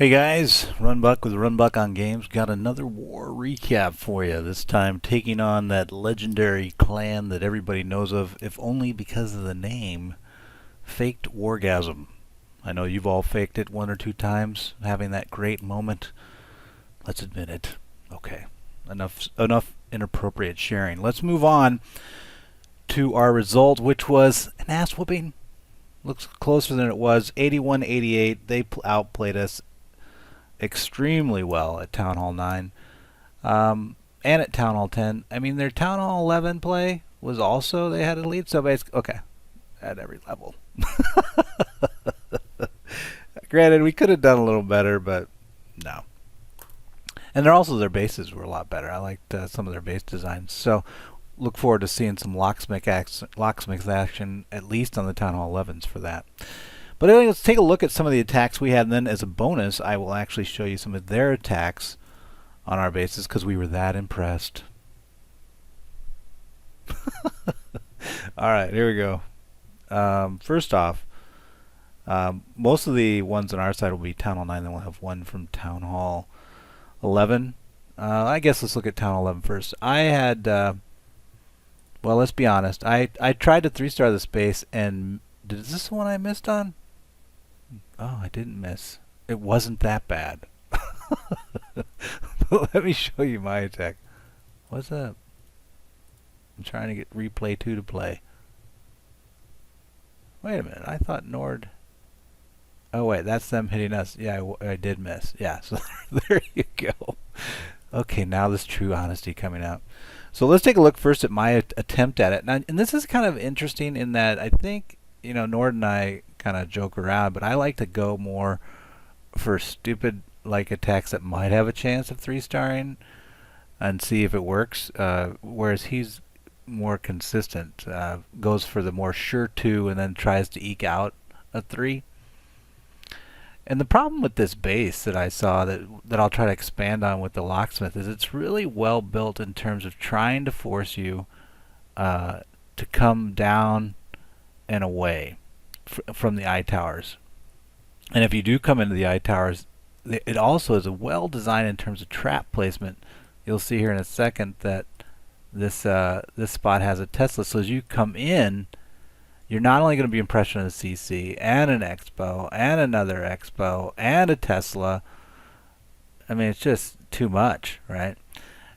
Hey guys, RunBuck with RunBuck on Games. Got another war recap for you. This time taking on that legendary clan that everybody knows of, if only because of the name, Faked Wargasm. I know you've all faked it one or two times, having that great moment. Let's admit it. Okay, enough inappropriate sharing. Let's move on to our result, which was an ass whooping. Looks closer than it was. 81-88. They outplayed us extremely well at Town Hall 9 and at Town Hall 10. I mean, their Town Hall 11 play was also, they had a lead, so basically, okay, at every level. Granted, we could have done a little better, but no. And their bases were a lot better. I liked some of their base designs. So look forward to seeing some locksmith action, at least on the Town Hall 11s for that. But anyway, let's take a look at some of the attacks we had, and then as a bonus, I will actually show you some of their attacks on our bases because we were that impressed. Alright, here we go. First off, most of the ones on our side will be Town Hall 9, then we'll have one from Town Hall 11. I guess let's look at Town Hall 11 first. I had, well, let's be honest, I tried to 3-star this base, and is this the one I missed on? Oh, I didn't miss. It wasn't that bad. But let me show you my attack. What's up? I'm trying to get replay 2 to play. Wait a minute. I thought Nord... Oh, wait. That's them hitting us. Yeah, I did miss. Yeah, so there you go. Okay, now this true honesty coming out. So let's take a look first at my attempt at it. Now, and this is kind of interesting in that I think, you know, Nord and I kind of joke around, but I like to go more for stupid like attacks that might have a chance of 3-starring and see if it works, whereas he's more consistent, goes for the more sure 2 and then tries to eke out a 3. And the problem with this base that I saw that I'll try to expand on with the locksmith is it's really well built in terms of trying to force you to come down and away from the eye towers. And if you do come into the eye towers, it also is well designed in terms of trap placement. You'll see here in a second that this spot has a Tesla, so as you come in, you're not only going to be impressed with a CC and an HePkBo and another HePkBo and a Tesla. I mean, it's just too much, right?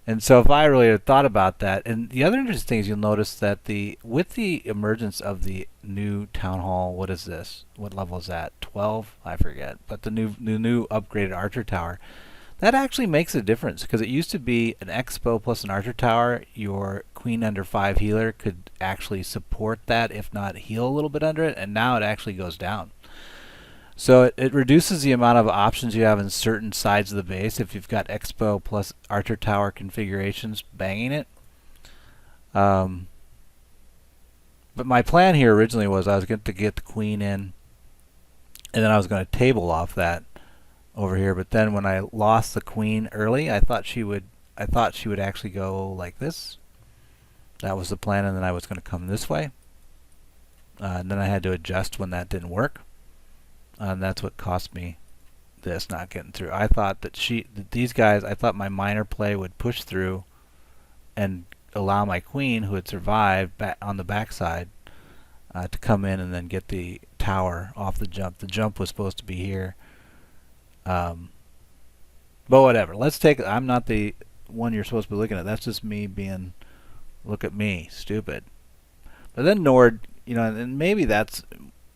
And so if I really had thought about that, and the other interesting thing is you'll notice that with the emergence of the new Town Hall, what is this? What level is that? 12? I forget. But the new upgraded Archer Tower, that actually makes a difference because it used to be an HePkBo plus an Archer Tower. Your Queen under 5 healer could actually support that, if not heal a little bit under it, and now it actually goes down. So it reduces the amount of options you have in certain sides of the base if you've got HePkBo plus Archer Tower configurations banging it. But my plan here originally was I was going to get the Queen in, and then I was going to table off that over here. But then when I lost the Queen early, I thought she would actually go like this. That was the plan, and then I was going to come this way. And then I had to adjust when that didn't work. And that's what cost me this not getting through. I thought that these guys, I thought my minor play would push through and allow my Queen, who had survived on the backside, to come in and then get the tower off the jump. The jump was supposed to be here. But whatever. I'm not the one you're supposed to be looking at. That's just me being, look at me, stupid. But then Nord, you know, and maybe that's...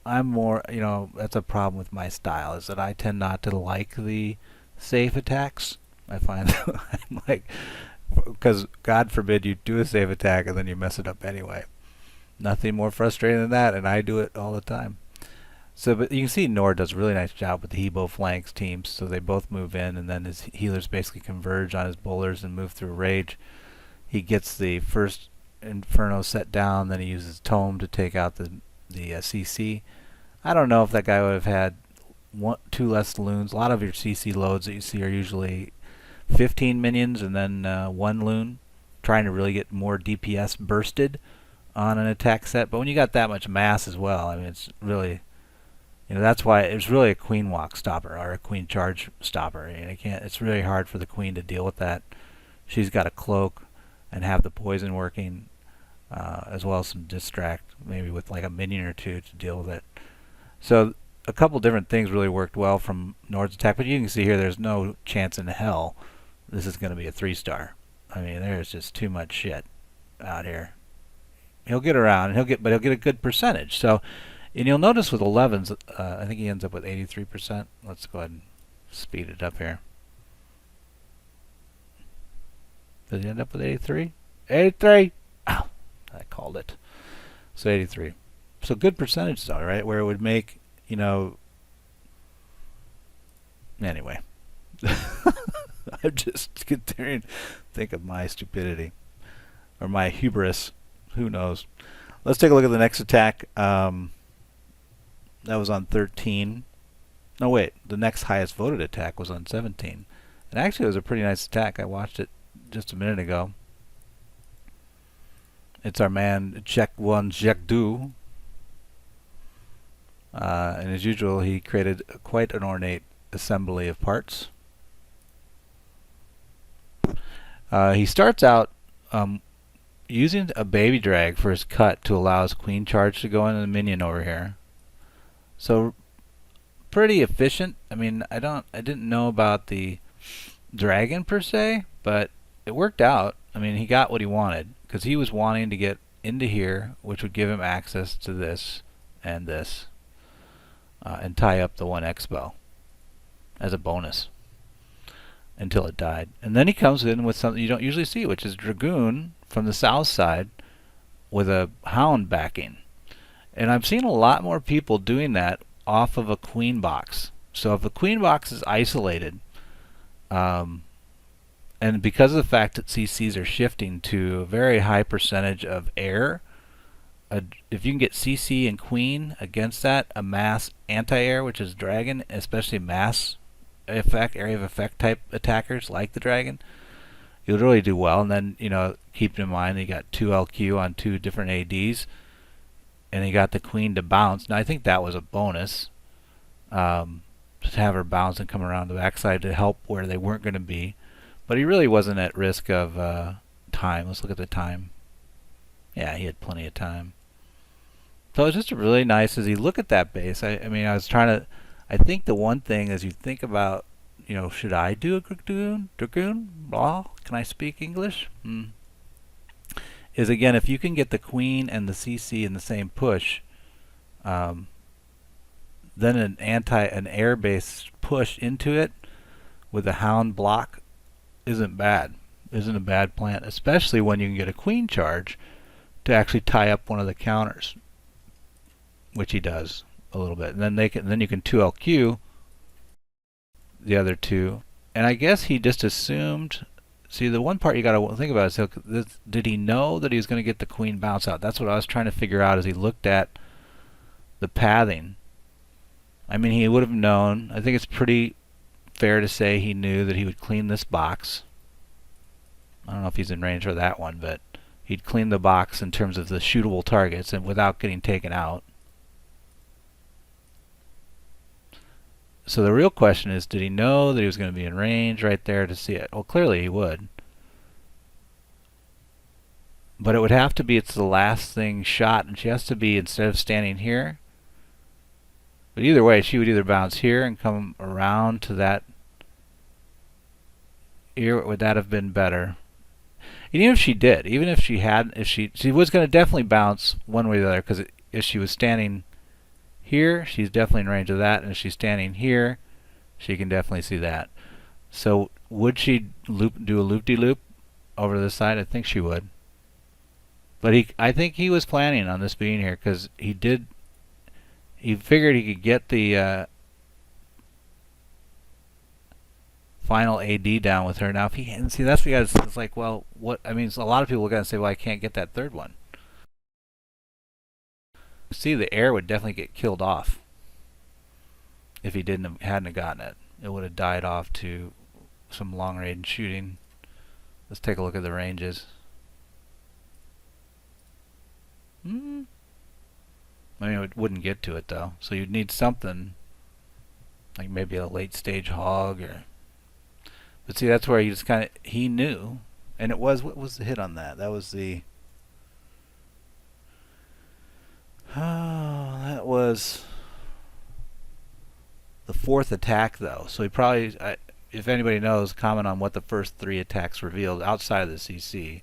I'm more, you know, that's a problem with my style, is that I tend not to like the safe attacks. I find that I'm like, because God forbid you do a safe attack and then you mess it up anyway. Nothing more frustrating than that, and I do it all the time. So, but you can see Nord does a really nice job with the HeBo flanks teams, so they both move in, and then his healers basically converge on his bowlers and move through rage. He gets the first Inferno set down, then he uses Tome to take out the CC. I don't know if that guy would have had 2 less loons. A lot of your CC loads that you see are usually 15 minions and then 1 loon, trying to really get more DPS bursted on an attack set. But when you got that much mass as well, I mean, it's really, You know, that's why it's really a queen walk stopper or a queen charge stopper. And it's really hard for the queen to deal with that. She's got a cloak and have the poison working, as well as some distract, maybe with like a minion or two to deal with it. So a couple different things really worked well from Nord's attack, but you can see here there's no chance in hell this is going to be a 3-star. I mean, there's just too much shit out here. He'll get around, and he'll get a good percentage. So, and you'll notice with 11s, I think he ends up with 83%. Let's go ahead and speed it up here. Does he end up with 83? 83! Ow! I called it. So 83. So good percentage though, right? Where it would make, you know... Anyway. I'm just continuing to think of my stupidity. Or my hubris. Who knows? Let's take a look at the next attack. That was on 13. No, wait. The next highest voted attack was on 17. And actually it was a pretty nice attack. I watched it just a minute ago. It's our man Check 1 Jack Do. And as usual, he created quite an ornate assembly of parts. He starts out using a bDrag for his cut to allow his queen charge to go into the minion over here. So pretty efficient. I mean, I didn't know about the dragon per se, but it worked out. I mean, he got what he wanted because he was wanting to get into here, which would give him access to this and this, and tie up the one HePkBo as a bonus until it died. And then he comes in with something you don't usually see, which is Dragoon from the south side with a hound backing. And I've seen a lot more people doing that off of a queen box. So if the queen box is isolated, and because of the fact that CCs are shifting to a very high percentage of air, if you can get CC and queen against that, a mass anti-air, which is dragon, especially mass effect, area of effect type attackers like the dragon, you'll really do well. And then, you know, keep in mind you got 2 LQ on 2 different ADs, and you got the queen to bounce. Now I think that was a bonus, just have her bounce and come around the backside to help where they weren't going to be. But he really wasn't at risk of time. Let's look at the time. Yeah, he had plenty of time. So it's just really nice as you look at that base. I mean, I was trying to... I think the one thing as you think about, you know, should I do a Dragoon? Blah? Can I speak English? Is again, if you can get the queen and the CC in the same push, then an air-based push into it with a hound block isn't bad. Isn't a bad plan, especially when you can get a queen charge to actually tie up one of the counters, which he does a little bit. And then you can 2LQ the other two. And I guess he just assumed. See, the one part you got to think about is, did he know that he was going to get the queen bounce out? That's what I was trying to figure out as he looked at the pathing. I mean, he would have known. I think it's pretty fair to say he knew that he would clean this box. I don't know if he's in range for that one, but he'd clean the box in terms of the shootable targets and without getting taken out. So the real question is, did he know that he was going to be in range right there to see it? Well, clearly he would. But it would have to be it's the last thing shot, and she has to be, instead of standing here. But either way, she would either bounce here and come around to that. Here, would that have been better? And even if she did, even if she had, she was going to definitely bounce one way or the other, because if she was standing here, she's definitely in range of that, and if she's standing here, she can definitely see that. So would she do a loop-de-loop over to this side? I think she would. But I think he was planning on this being here, because he figured he could get the final AD down with her. Now, if he, and see, that's because it's like, well, what? I mean, a lot of people look at it and say, well, I can't get that third one. See, the air would definitely get killed off if he hadn't gotten it. It would have died off to some long range shooting. Let's take a look at the ranges. I mean, it wouldn't get to it though. So you'd need something like maybe a late stage hog or. But see, that's where he just kind of he knew, and it was what was the hit on that? That was the. Oh, that was the fourth attack though. So he probably, if anybody knows, comment on what the first 3 attacks revealed outside of the CC.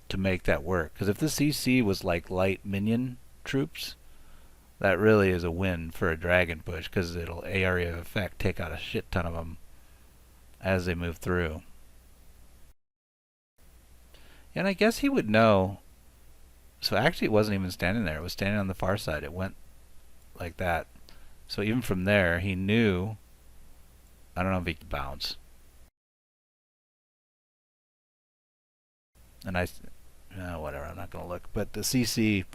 To make that work, because if the CC was like light minion troops, that really is a win for a dragon push, because it'll area of effect take out a shit ton of them as they move through. And I guess he would know. So actually it wasn't even standing there, it was standing on the far side. It went like that. So even from there he knew. I don't know if he could bounce. And whatever, I'm not going to look. But the CC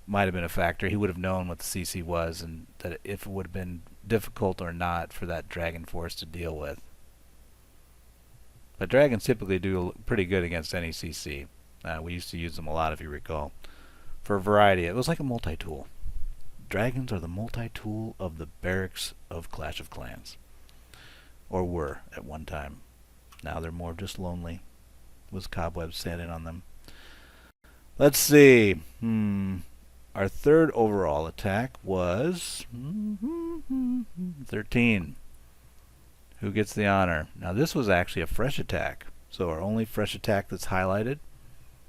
might have been a factor. He would have known what the CC was, and that if it would have been difficult or not for that dragon force to deal with. But dragons typically do pretty good against any CC. We used to use them a lot, if you recall, for a variety. It was like a multi-tool. Dragons are the multi-tool of the barracks of Clash of Clans. Or were at one time. Now they're more just lonely, with cobwebs standing on them. Let's see. Our third overall attack was 13. Who gets the honor? Now this was actually a fresh attack. So our only fresh attack that's highlighted.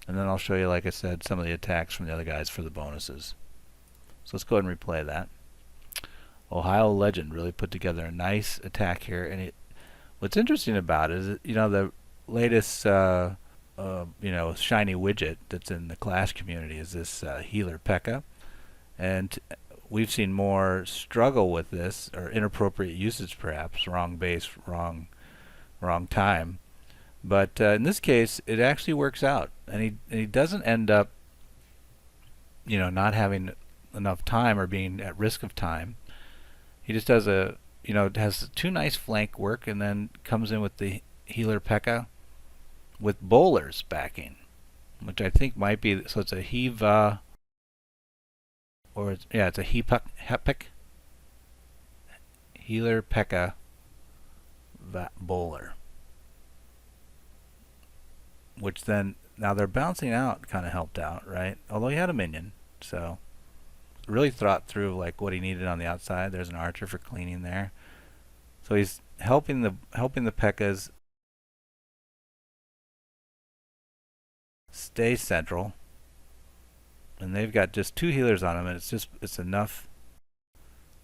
And then I'll show you, like I said, some of the attacks from the other guys for the bonuses. So let's go ahead and replay that. Ohio Legend really put together a nice attack here. And what's interesting about it is, the latest shiny widget that's in the Clash community is this healer P.E.K.K.A. And we've seen more struggle with this, or inappropriate usage perhaps, wrong base, wrong time. But in this case, it actually works out, and he doesn't end up, not having enough time or being at risk of time. He just does has 2 nice flank work, and then comes in with the healer P.E.K.K.A. with bowlers backing, which I think might be, so it's a HeBo, or it's a HePkBo healer P.E.K.K.A. bowler, which then now they're bouncing out kind of helped out, right? Although he had a minion, so really thought through like what he needed on the outside. There's an archer for cleaning there, so he's helping the P.E.K.K.As stay central, and they've got just 2 healers on them, and it's enough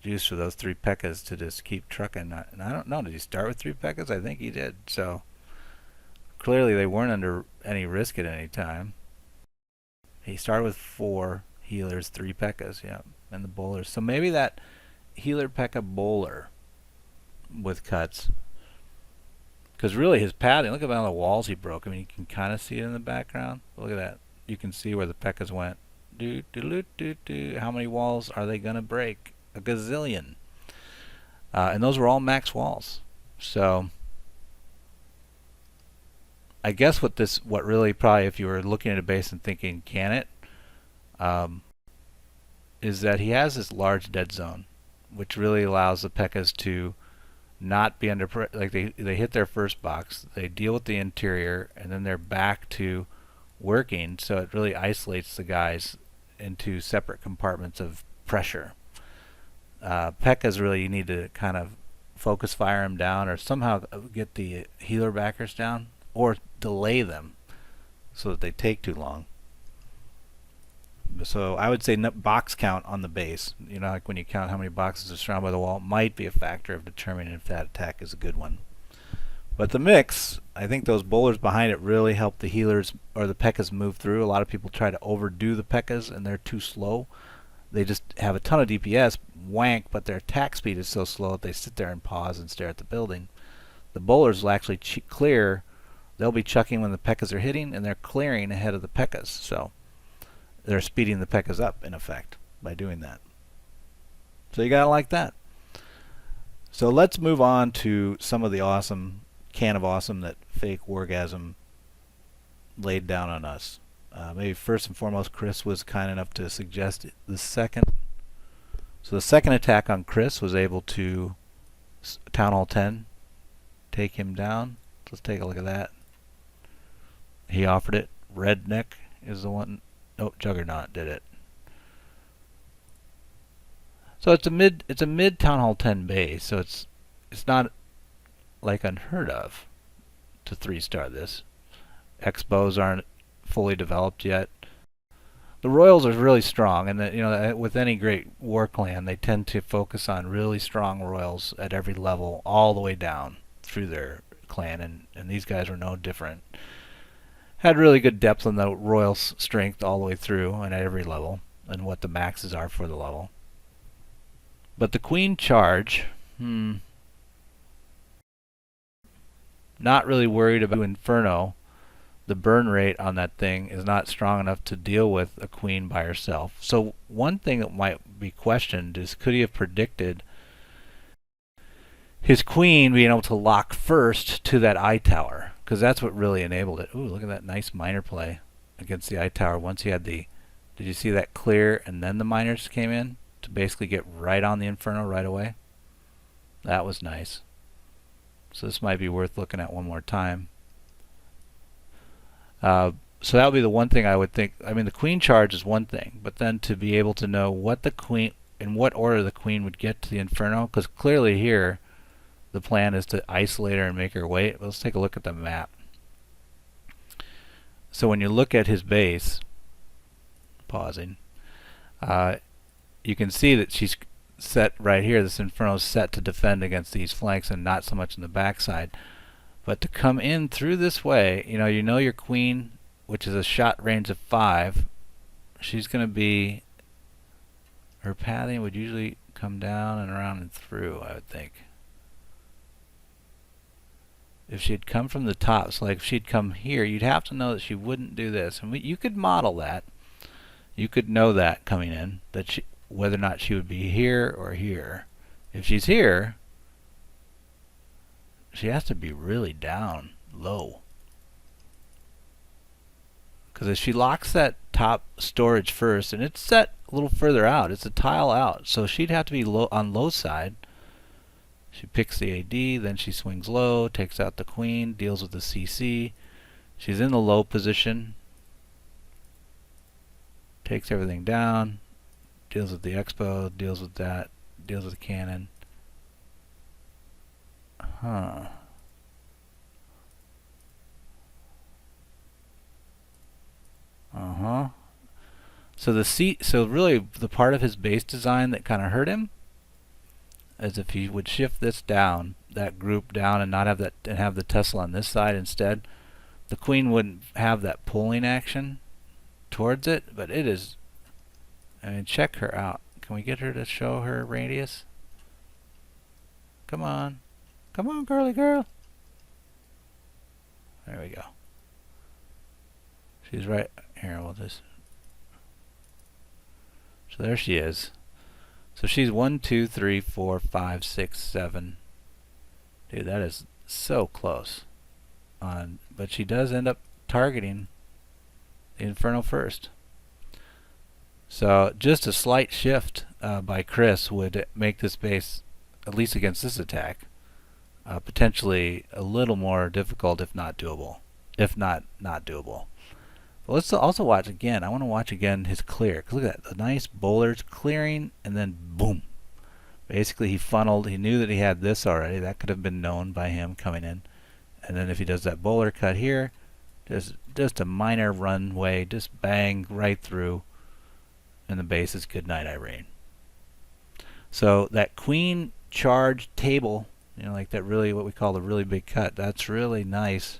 juice for those 3 P.E.K.K.As to just keep trucking. And I don't know, did he start with 3 P.E.K.K.As? I think he did. So clearly they weren't under any risk at any time. He started with 4 healers, 3 P.E.K.K.As, yeah, and the bowlers. So maybe that healer P.E.K.K.A. bowler with cuts. Because really his padding, look at all the walls he broke. I mean, you can kind of see it in the background. Look at that. You can see where the P.E.K.K.As went. How many walls are they going to break? A gazillion. And those were all max walls. So I guess what really probably, if you were looking at a base and thinking, can it? Is that he has this large dead zone, which really allows the P.E.K.K.As to not be under like they hit their first box, they deal with the interior, and then they're back to working. So it really isolates the guys into separate compartments of pressure. P.E.K.K.As really, you need to kind of focus fire them down, or somehow get the healer backers down, or delay them so that they take too long. So I would say box count on the base, like when you count how many boxes are surrounded by the wall, might be a factor of determining if that attack is a good one. But the mix, I think those bowlers behind it really help the healers or the P.E.K.K.As move through. A lot of people try to overdo the P.E.K.K.As, and they're too slow. They just have a ton of DPS, wank, but their attack speed is so slow that they sit there and pause and stare at the building. The bowlers will actually clear. They'll be chucking when the P.E.K.K.As are hitting, and they're clearing ahead of the P.E.K.K.As. So they're speeding the P.E.K.K.As up, in effect, by doing that. So you gotta like that. So let's move on to some of the awesome can of awesome that fake Wargasm laid down on us. Maybe first and foremost, Chris was kind enough to suggest the second. So the second attack on Chris was able to Town Hall 10, take him down. Let's take a look at that. He offered it. Redneck is the one. Oh, Juggernaut did it. So it's a mid Town Hall 10 base. So it's not like unheard of to 3-star this. HePkBos aren't fully developed yet. The Royals are really strong, and with any great war clan, they tend to focus on really strong Royals at every level, all the way down through their clan, and these guys were no different. Had really good depth on the Royal strength all the way through and at every level, and what the maxes are for the level. But the Queen charge, not really worried about Inferno. The burn rate on that thing is not strong enough to deal with a queen by herself. So one thing that might be questioned is, could he have predicted his queen being able to lock first to that eye tower? Because that's what really enabled it. Ooh, look at that nice miner play against the eye tower. Once he had the, did you see that clear and then the miners came in to basically get right on the Inferno right away? That was nice. So this might be worth looking at one more time. So that would be the one thing I would think. I mean, the queen charge is one thing, but then to be able to know what the queen, in what order the queen would get to the Inferno, because clearly here the plan is to isolate her and make her wait. Let's take a look at the map. So when you look at his base, pausing, you can see that she's set right here. This Inferno is set to defend against these flanks and not so much in the backside. But to come in through this way, you know your queen, which is a shot range of 5, she's going to be, her pathing would usually come down and around and through, I would think. If she'd come from the top, so like if she'd come here, you'd have to know that she wouldn't do this. And you could model that. You could know that coming in, that whether or not she would be here or here. If she's here, she has to be really down low, because if she locks that top storage first, and it's set a little further out, it's a tile out, so she'd have to be low on low side. She picks the AD, then she swings low, takes out the queen, deals with the CC. She's in the low position, takes everything down, deals with the HePkBo, deals with that, deals with the cannon. Huh. So really the part of his base design that kind of hurt him is if he would shift this down, that group down, and not have that, and have the Tesla on this side instead, the queen wouldn't have that pulling action towards it. But it is, I mean, check her out. Can we get her to show her radius? Come on. Come on, girly girl. There we go. She's right here. We'll just. So there she is. So she's 1, 2, 3, 4, 5, 6, 7. Dude, that is so close. But she does end up targeting the Inferno first. So just a slight shift by Chris would make this base, at least against this attack, potentially a little more difficult, if not doable. If not doable. But let's also watch again. I want to watch again his clear. 'Cause look at that, the nice bowlers clearing, and then boom. Basically he funneled, he knew that he had this already. That could have been known by him coming in. And then if he does that bowler cut here, just a minor runway, just bang right through, and the base is good night, Irene. So that queen charge table, like that really, what we call the really big cut, that's really nice.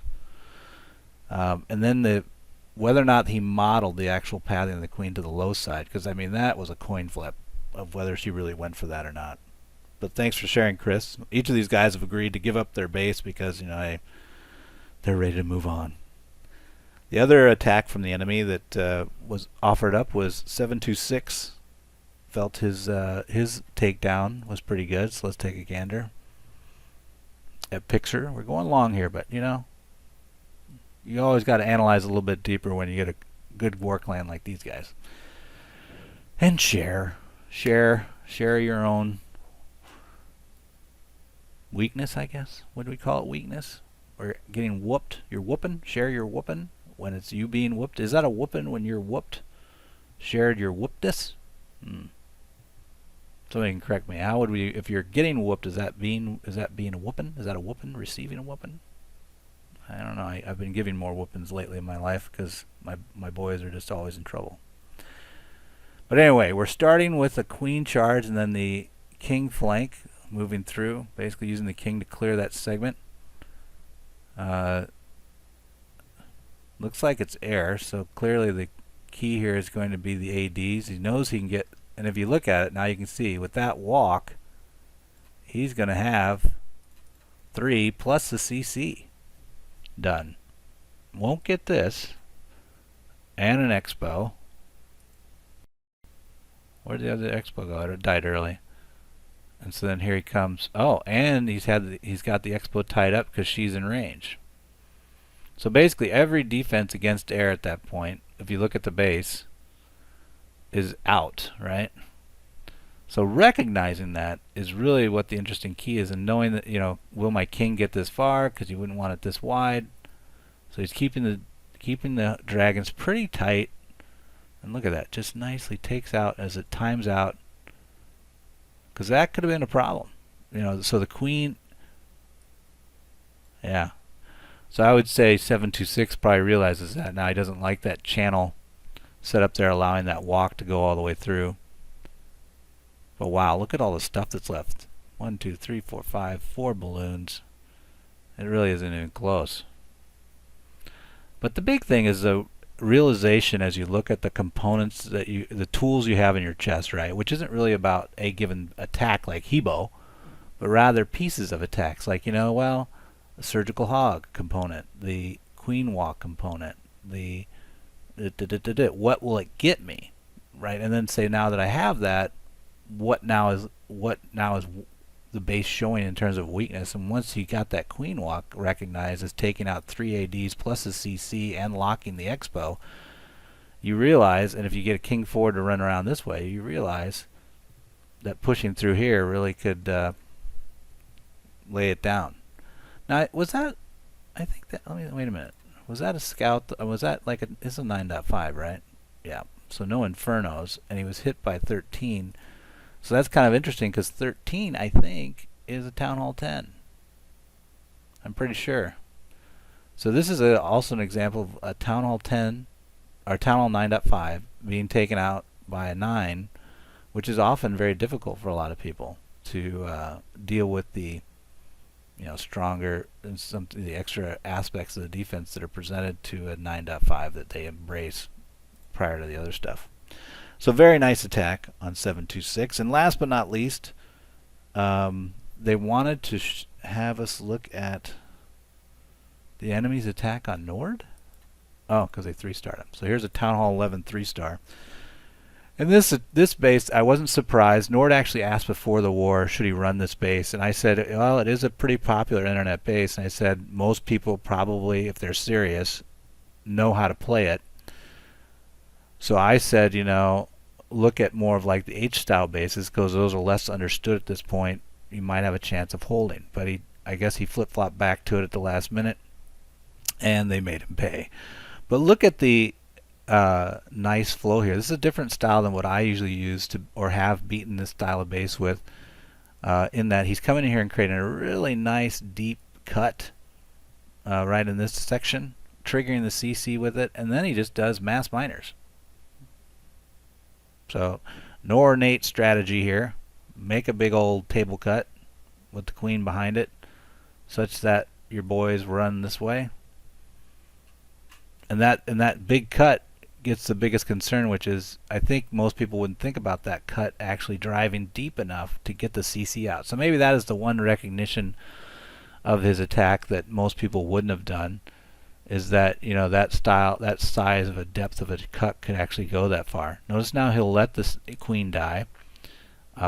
And then whether or not he modeled the actual pathing of the queen to the low side, because I mean that was a coin flip of whether she really went for that or not. But thanks for sharing, Chris. Each of these guys have agreed to give up their base because they're ready to move on. The other attack from the enemy that was offered up was 726. Felt his takedown was pretty good, so let's take a gander at picture. We're going long here, but you always got to analyze a little bit deeper when you get good war clan like these guys. And share your own weakness, I guess. What do we call it? Weakness? Or getting whooped? You're whooping? Share your whooping when it's you being whooped. Is that a whooping when you're whooped? Shared your whoopedness? Somebody can correct me. How would we, if you're getting whooped, is that being a whooping? Is that a whooping? Receiving a whooping? I don't know. I've been giving more whoopings lately in my life because my boys are just always in trouble. But anyway, we're starting with a queen charge and then the king flank moving through, basically using the king to clear that segment. Looks like it's air, so clearly the key here is going to be the ADs. He knows he can get, and if you look at it now, you can see with that walk, he's going to have 3 plus the CC done. Won't get this, and an HePkBo. Where did the other HePkBo go? It died early. And so then here he comes. Oh, and he's got the HePkBo tied up because she's in range. So basically every defense against air at that point, if you look at the base, is out, right? So recognizing that is really what the interesting key is, and knowing that, you know, will my king get this far because you wouldn't want it this wide. So he's keeping the dragons pretty tight. And look at that, just nicely takes out as it times out, because that could have been a problem, you know. So the queen, yeah. So I would say 726 probably realizes that now. He doesn't like that channel set up there, allowing that walk to go all the way through. But wow, look at all the stuff that's left. 1, 2, 3, 4, 5, 4 balloons. It really isn't even close. But the big thing is the realization as you look at the components that the tools you have in your chest, right? Which isn't really about a given attack like HeBo, but rather pieces of attacks, like, you know, well, the surgical hog component, the queen walk component, the what will it get me, right? And then say, now that I have that, what now is the base showing in terms of weakness? And once you got that queen walk recognized as taking out 3 ADs plus a CC and locking the HePkBo, you realize, and if you get a king forward to run around this way, you realize that pushing through here really could lay it down. Now, was that, I think that, wait a minute, was that a scout? Was that like it's a 9.5, right? Yeah, so no infernos, and he was hit by 13. So that's kind of interesting, because 13, I think, is a Town Hall 10. I'm pretty sure. So this is also an example of a Town Hall 10, or Town Hall 9.5, being taken out by a 9, which is often very difficult for a lot of people to deal with the, you know, stronger and the extra aspects of the defense that are presented to a 9.5 that they embrace prior to the other stuff. So very nice attack on 726. And last but not least, they wanted to have us look at the enemy's attack on Nord. Oh, because they 3-starred him. So here's a Town Hall 11 3-star. And this base, I wasn't surprised. Nord actually asked before the war, should he run this base? And I said, well, it is a pretty popular internet base. And I said, most people probably, if they're serious, know how to play it. So I said, you know, look at more of like the H-style bases, because those are less understood at this point. You might have a chance of holding. But I guess he flip-flopped back to it at the last minute, and they made him pay. But look at the nice flow here. This is a different style than what I usually use to, or have beaten this style of base with, in that he's coming in here and creating a really nice deep cut right in this section, triggering the CC with it, and then he just does mass miners. So no ornate strategy here. Make a big old table cut with the queen behind it, such that your boys run this way. And that big cut gets the biggest concern, which is, I think most people wouldn't think about that cut actually driving deep enough to get the CC out. So maybe that is the one recognition of his attack that most people wouldn't have done, is that, you know, that style, that size of a depth of a cut could actually go that far. Notice now he'll let this queen die,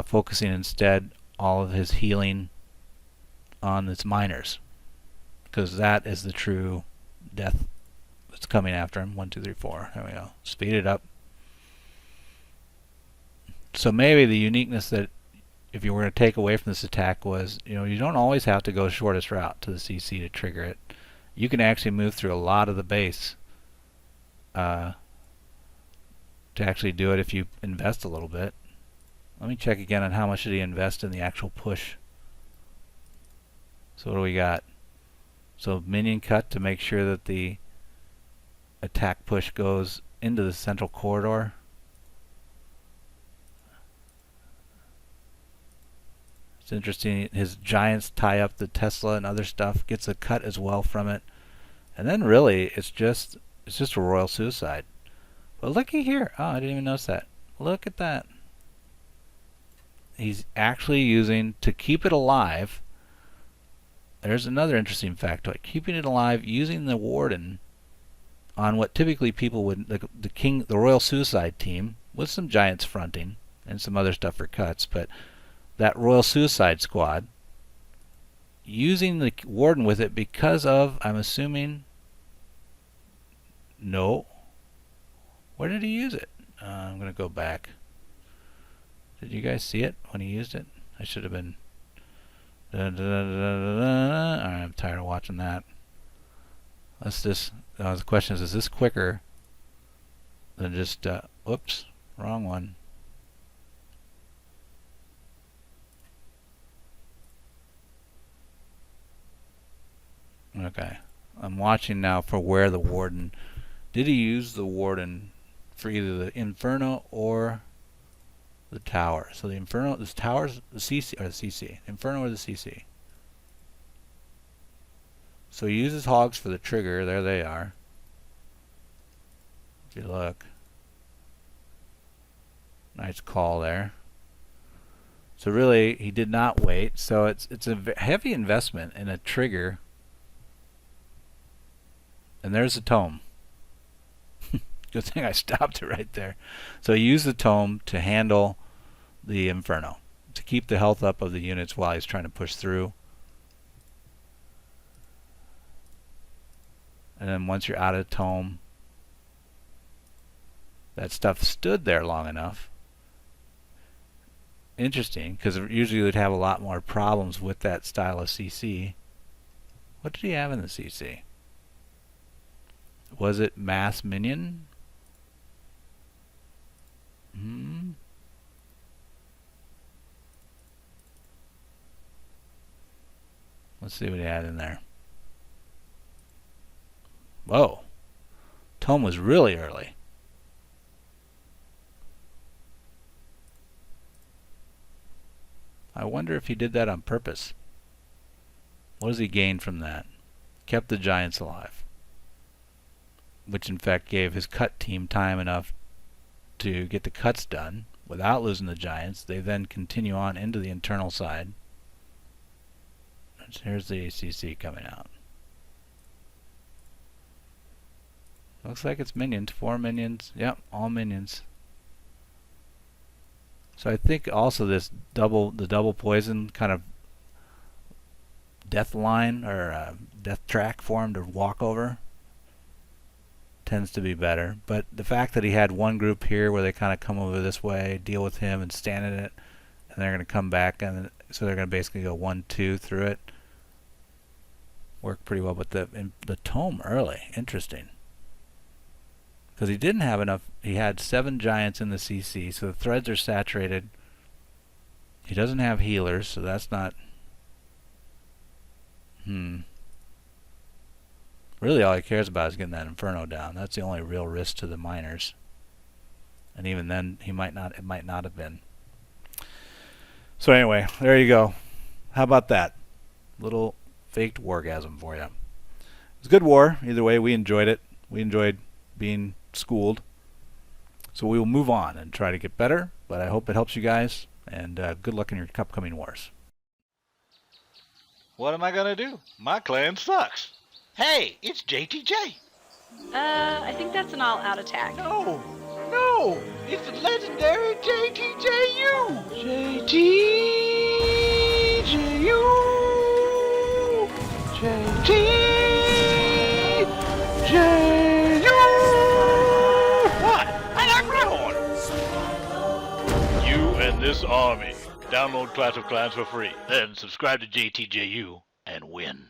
focusing instead all of his healing on its miners, because that is the true death that's coming after him. 1, 2, 3, 4. There we go. Speed it up. So maybe the uniqueness that if you were going to take away from this attack was, you don't always have to go shortest route to the CC to trigger it. You can actually move through a lot of the base to actually do it if you invest a little bit. Let me check again on how much did he invest in the actual push. So what do we got? So minion cut to make sure that the attack push goes into the central corridor. It's interesting, his giants tie up the Tesla and other stuff, gets a cut as well from it. And then really it's just a royal suicide. But looky here. Oh, I didn't even notice that. Look at that. He's actually using, to keep it alive, there's another interesting factoid. Keeping it alive using the warden on what typically people would, the royal suicide team, with some giants fronting and some other stuff for cuts, but that royal suicide squad, using the warden with it because of, I'm assuming, no. Where did he use it? I'm going to go back. Did you guys see it when he used it? I should have been... Alright, I'm tired of watching that. Let's just... the question is this quicker than just... whoops, wrong one. Okay. I'm watching now for where the warden... Did he use the warden for either the Inferno or the tower? So the Inferno, this tower's the CC, or the CC. Inferno or the CC. So he uses hogs for the trigger. There they are. If you look. Nice call there. So really, he did not wait. So it's a heavy investment in a trigger. And there's the tome. Good thing I stopped it right there. So he used the tome to handle the Inferno, to keep the health up of the units while he's trying to push through. And then once you're out of tome, that stuff stood there long enough. Interesting, because usually you'd have a lot more problems with that style of CC. What did he have in the CC? Was it mass minion? Let's see what he had in there. Whoa. Tome was really early. I wonder if he did that on purpose. What does he gain from that? Kept the giants alive. Which in fact gave his cut team time enough to get the cuts done without losing the giants. They then continue on into the internal side. Here's the ACC coming out. Looks like it's minions. 4 minions. Yep, all minions. So I think also this the double poison kind of death line or death track for him to walk over tends to be better. But the fact that he had one group here where they kind of come over this way, deal with him and stand in it, and they're going to come back, and so they're going to basically go 1, 2 through it. Worked pretty well, but the tome early, interesting. Because he didn't have enough, he had 7 giants in the CC, so the threads are saturated. He doesn't have healers, so that's not... Really all he cares about is getting that Inferno down. That's the only real risk to the miners. And even then, it might not have been. So anyway, there you go. How about that? Little faked wargasm for you. It was a good war. Either way, we enjoyed it. We enjoyed being schooled. So we will move on and try to get better, but I hope it helps you guys, and good luck in your upcoming wars. What am I gonna do? My clan sucks. Hey, it's JTJ. I think that's an all-out attack. No, it's the legendary JTJU. JTJU. JTJ. You and this army. Download Clash of Clans for free. Then subscribe to JTJU and win.